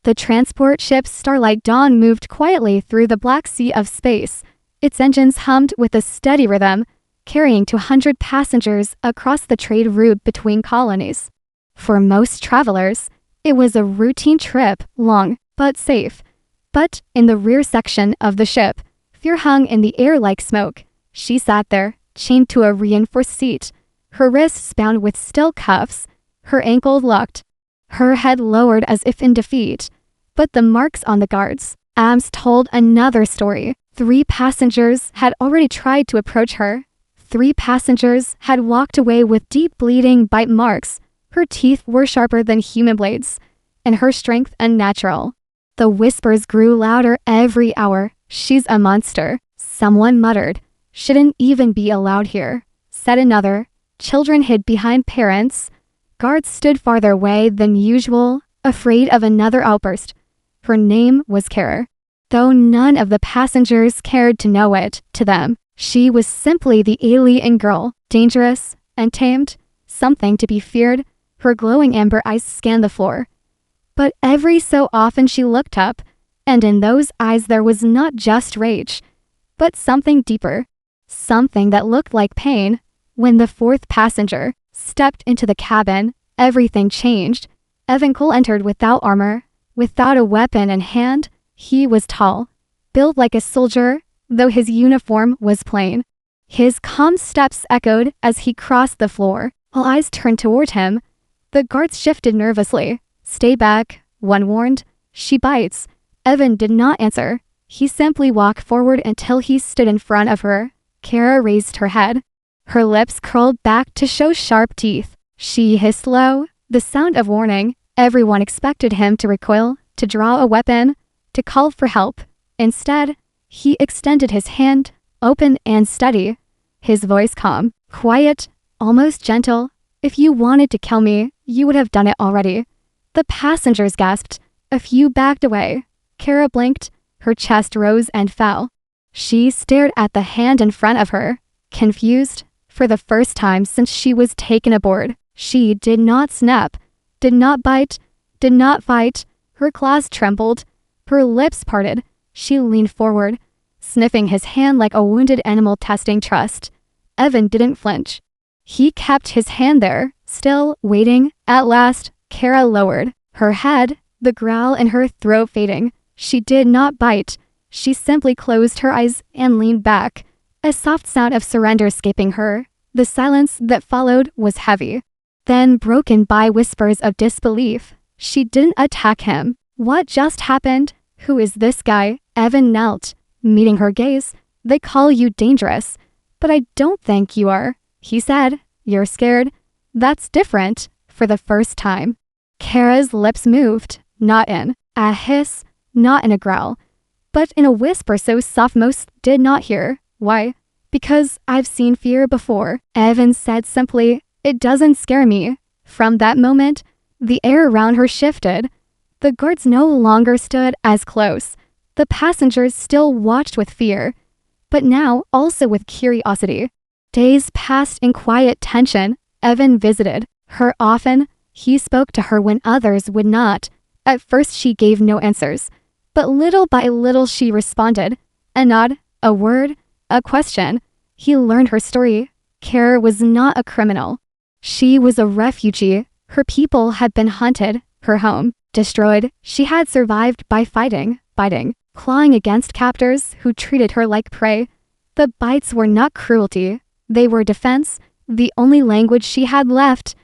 The transport ship Starlight Dawn moved quietly through the black sea of space. Its engines hummed with a steady rhythm, carrying 200 passengers across the trade route between colonies. For most travelers, it was a routine trip, long but safe. But in the rear section of the ship, fear hung in the air like smoke. She sat there, chained to a reinforced seat, her wrists bound with steel cuffs, her ankles locked, her head lowered as if in defeat. But the marks on the guards' arms told another story. 3 passengers had already tried to approach her. 3 passengers had walked away with deep bleeding bite marks. Her teeth were sharper than human blades, and her strength unnatural. The whispers grew louder every hour. She's a monster. Someone muttered. Shouldn't even be allowed here, said another. Children hid behind parents. Guards stood farther away than usual, afraid of another outburst. Her name was Kara. Though none of the passengers cared to know it, to them, she was simply the alien girl, dangerous, untamed, something to be feared. Her glowing amber eyes scanned the floor. But every so often she looked up, and in those eyes there was not just rage, but something deeper, something that looked like pain. When the 4th passenger stepped into the cabin, everything changed. Evan Cole entered without armor, without a weapon in hand. He was tall, built like a soldier, though his uniform was plain. His calm steps echoed as he crossed the floor. All eyes turned toward him. The guards shifted nervously. Stay back, one warned. She bites. Evan did not answer. He simply walked forward until he stood in front of her. Kara raised her head. Her lips curled back to show sharp teeth. She hissed low, the sound of warning. Everyone expected him to recoil, to draw a weapon, to call for help. Instead, he extended his hand, open and steady. His voice calm, quiet, almost gentle. If you wanted to kill me, you would have done it already. The passengers gasped. A few backed away. Kara blinked. Her chest rose and fell. She stared at the hand in front of her, confused. For the first time since she was taken aboard, she did not snap, did not bite, did not fight. Her claws trembled. Her lips parted. She leaned forward, sniffing his hand like a wounded animal testing trust. Evan didn't flinch. He kept his hand there, still waiting. At last, Kara lowered her head, the growl in her throat fading. She did not bite. She simply closed her eyes and leaned back, a soft sound of surrender escaping her. The silence that followed was heavy, then broken by whispers of disbelief. She didn't attack him. What just happened? Who is this guy? Evan knelt, meeting her gaze. They call you dangerous, but I don't think you are, he said. You're scared? That's different. For the first time, Kara's lips moved, not in a hiss, not in a growl, but in a whisper so soft most did not hear. Why? Because I've seen fear before, Evan said simply. It doesn't scare me. From that moment, the air around her shifted. The guards no longer stood as close. The passengers still watched with fear, but now also with curiosity. Days passed in quiet tension. Evan visited her often. He spoke to her when others would not. At first she gave no answers, but little by little she responded. A nod, a word, a question. He learned her story. Kara was not a criminal. She was a refugee. Her people had been hunted, her home destroyed. She had survived by fighting, biting, clawing against captors who treated her like prey. The bites were not cruelty. They were defense, the only language she had left.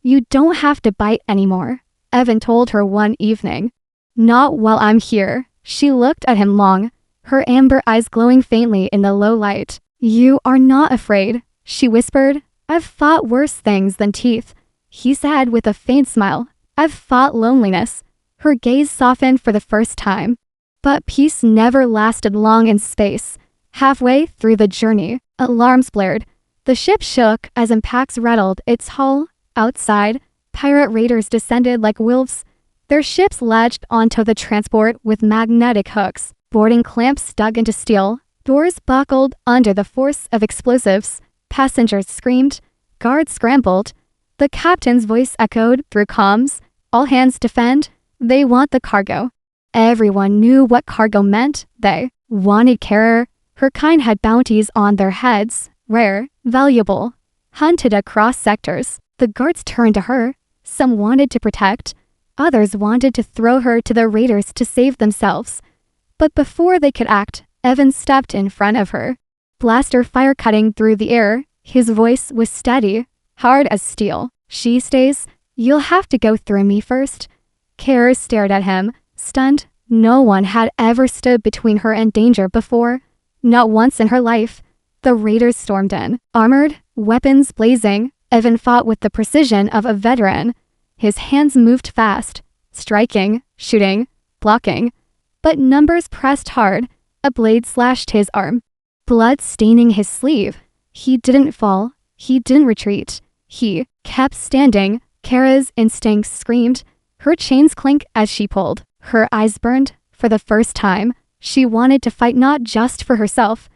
You don't have to bite anymore, Evan told her one evening. Not while I'm here. She looked at him long, her amber eyes glowing faintly in the low light. You are not afraid, she whispered. I've fought worse things than teeth, he said with a faint smile. I've fought loneliness. Her gaze softened for the first time. But peace never lasted long in space. Halfway through the journey, alarms blared. The ship shook as impacts rattled its hull. Outside, pirate raiders descended like wolves. Their ships latched onto the transport with magnetic hooks. Boarding clamps dug into steel. Doors buckled under the force of explosives. Passengers screamed. Guards scrambled. The captain's voice echoed through comms. All hands defend. They want the cargo. Everyone knew what cargo meant. They wanted Kara. Her kind had bounties on their heads, rare, valuable, hunted across sectors. The guards turned to her. Some wanted to protect. Others wanted to throw her to the raiders to save themselves. But before they could act, Evan stepped in front of her. Blaster fire cutting through the air. His voice was steady, hard as steel. She stays. You'll have to go through me first. Kara stared at him, stunned. No one had ever stood between her and danger before. Not once in her life. The raiders stormed in, armored, weapons blazing. Evan fought with the precision of a veteran. His hands moved fast, striking, shooting, blocking. But numbers pressed hard. A blade slashed his arm, blood staining his sleeve. He didn't fall. He didn't retreat. He kept standing. Kara's instincts screamed. Her chains clinked as she pulled. Her eyes burned. For the first time, she wanted to fight not just for herself,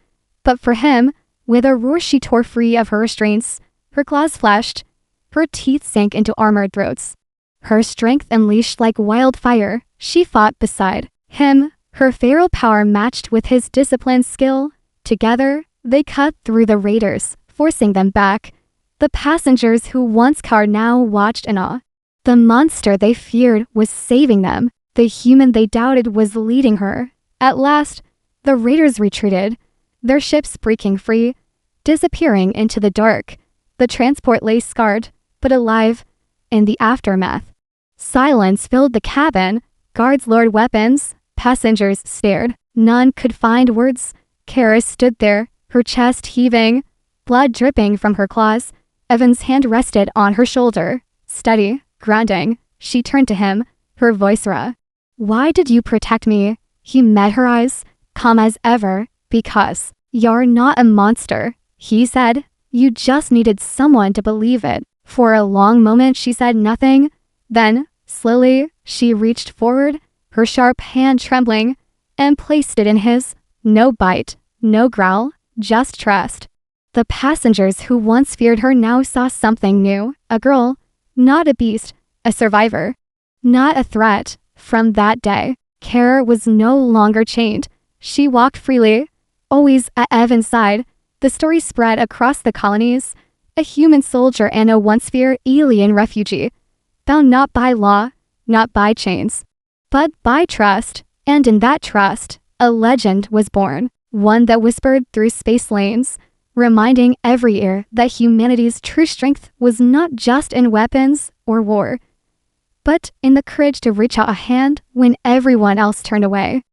but for him. With a roar, she tore free of her restraints. Her claws flashed. Her teeth sank into armored throats. Her strength unleashed like wildfire. She fought beside him. Her feral power matched with his disciplined skill. Together, they cut through the raiders, forcing them back. The passengers who once cowered now watched in awe. The monster they feared was saving them. The human they doubted was leading her. At last, the raiders retreated, their ships breaking free, disappearing into the dark. The transport lay scarred, but alive, in the aftermath. Silence filled the cabin. Guards lowered weapons. Passengers stared. None could find words. Kara stood there, her chest heaving, blood dripping from her claws. Evan's hand rested on her shoulder. Steady, grounding, she turned to him, her voice raw. Why did you protect me? He met her eyes, calm as ever. Because you're not a monster, he said. You just needed someone to believe it. For a long moment she said nothing. Then, slowly, she reached forward, her sharp hand trembling, and placed it in his. No bite, no growl, just trust. The passengers who once feared her now saw something new. A girl, not a beast, a survivor, not a threat. From that day, Kara was no longer chained. She walked freely, always at Evan's side. The story spread across the colonies. A human soldier and a once-feared alien refugee, bound not by law, not by chains, but by trust. And in that trust, a legend was born, one that whispered through space lanes, reminding every ear that humanity's true strength was not just in weapons or war, but in the courage to reach out a hand when everyone else turned away.